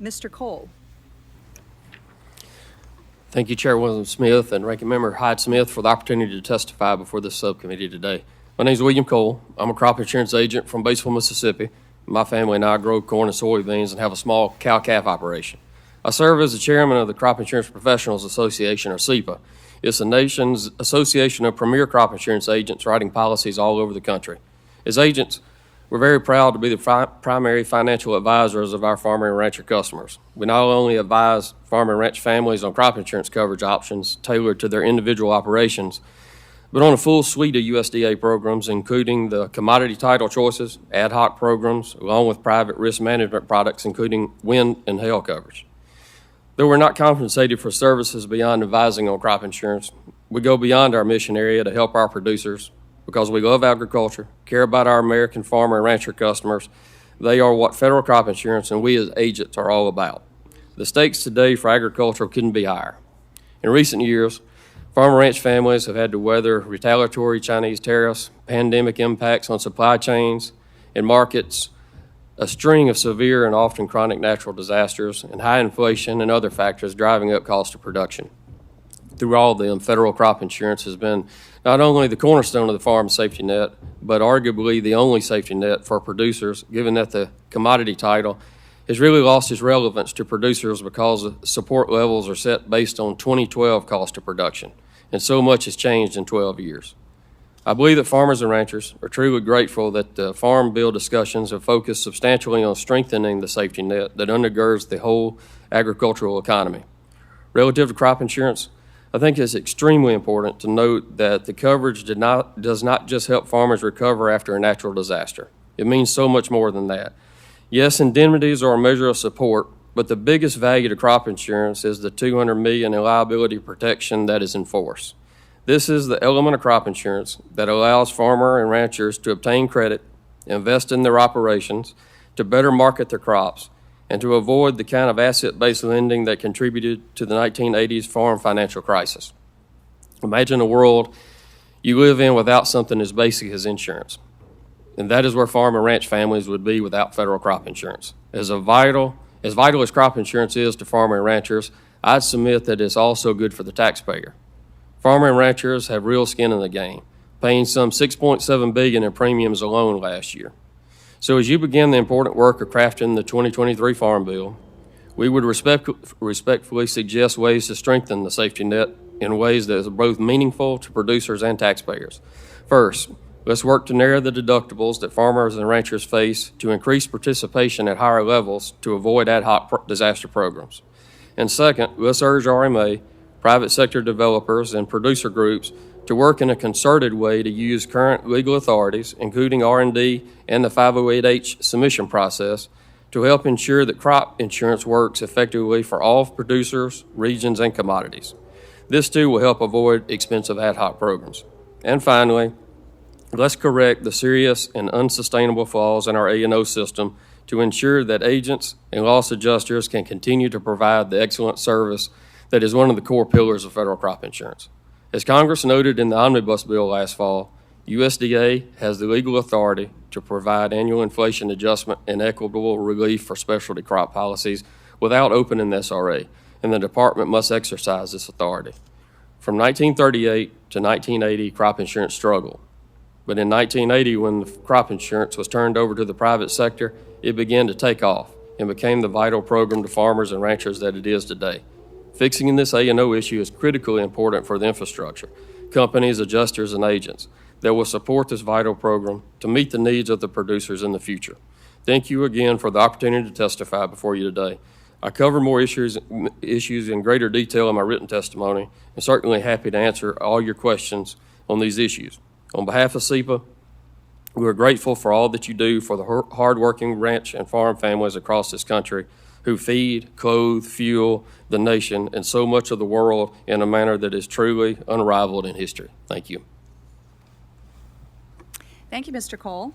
Mr. Cole. Thank you, Chairwoman Smith and Ranking Member Hyde-Smith, for the opportunity to testify before this subcommittee today. My name is William Cole. I'm a crop insurance agent from Batesville, Mississippi. My family and I grow corn and soybeans and have a small cow-calf operation. I serve as the chairman of the Crop Insurance Professionals Association, or CIPA. It's the nation's association of premier crop insurance agents writing policies all over the country. As agents, we're very proud to be the primary financial advisors of our farmer and rancher customers. We not only advise farm and ranch families on crop insurance coverage options tailored to their individual operations, but on a full suite of USDA programs, including the commodity title choices, ad hoc programs, along with private risk management products, including wind and hail coverage. Though we're not compensated for services beyond advising on crop insurance, we go beyond our mission area to help our producers because we love agriculture, care about our American farmer and rancher customers. They are what federal crop insurance and we as agents are all about. The stakes today for agriculture couldn't be higher. In recent years, farm and ranch families have had to weather retaliatory Chinese tariffs, pandemic impacts on supply chains and markets, a string of severe and often chronic natural disasters, and high inflation and other factors driving up cost of production. Through all of them, federal crop insurance has been not only the cornerstone of the farm safety net, but arguably the only safety net for producers, given that the commodity title has really lost its relevance to producers because support levels are set based on 2012 cost of production, and so much has changed in 12 years. I believe that farmers and ranchers are truly grateful that the Farm Bill discussions have focused substantially on strengthening the safety net that undergirds the whole agricultural economy. Relative to crop insurance, I think it's extremely important to note that the coverage does not just help farmers recover after a natural disaster. It means so much more than that. Yes, indemnities are a measure of support, but the biggest value to crop insurance is the $200 million in liability protection that is in force. This is the element of crop insurance that allows farmer and ranchers to obtain credit, invest in their operations, to better market their crops, and to avoid the kind of asset-based lending that contributed to the 1980s farm financial crisis. Imagine a world you live in without something as basic as insurance. And that is where farm and ranch families would be without federal crop insurance. As vital as crop insurance is to farmer and ranchers, I'd submit that it's also good for the taxpayer. Farmer and ranchers have real skin in the game, paying some $6.7 billion in premiums alone last year. So as you begin the important work of crafting the 2023 Farm Bill, we would respectfully suggest ways to strengthen the safety net in ways that are both meaningful to producers and taxpayers. First, let's work to narrow the deductibles that farmers and ranchers face to increase participation at higher levels to avoid ad hoc disaster programs. And second, let's urge RMA, private sector developers, and producer groups to work in a concerted way to use current legal authorities, including R&D and the 508H submission process, to help ensure that crop insurance works effectively for all producers, regions, and commodities. This too will help avoid expensive ad hoc programs. And finally, let's correct the serious and unsustainable flaws in our A&O system to ensure that agents and loss adjusters can continue to provide the excellent service that is one of the core pillars of federal crop insurance. As Congress noted in the Omnibus Bill last fall, USDA has the legal authority to provide annual inflation adjustment and equitable relief for specialty crop policies without opening the SRA, and the department must exercise this authority. From 1938 to 1980, crop insurance struggled. But in 1980, when the crop insurance was turned over to the private sector, it began to take off and became the vital program to farmers and ranchers that it is today. Fixing this A&O issue is critically important for the infrastructure, companies, adjusters, and agents that will support this vital program to meet the needs of the producers in the future. Thank you again for the opportunity to testify before you today. I cover more issues in greater detail in my written testimony, and certainly happy to answer all your questions on these issues. On behalf of CIPA, we are grateful for all that you do for the hardworking ranch and farm families across this country who feed, clothe, fuel the nation and so much of the world in a manner that is truly unrivaled in history. Thank you. Thank you, Mr. Cole.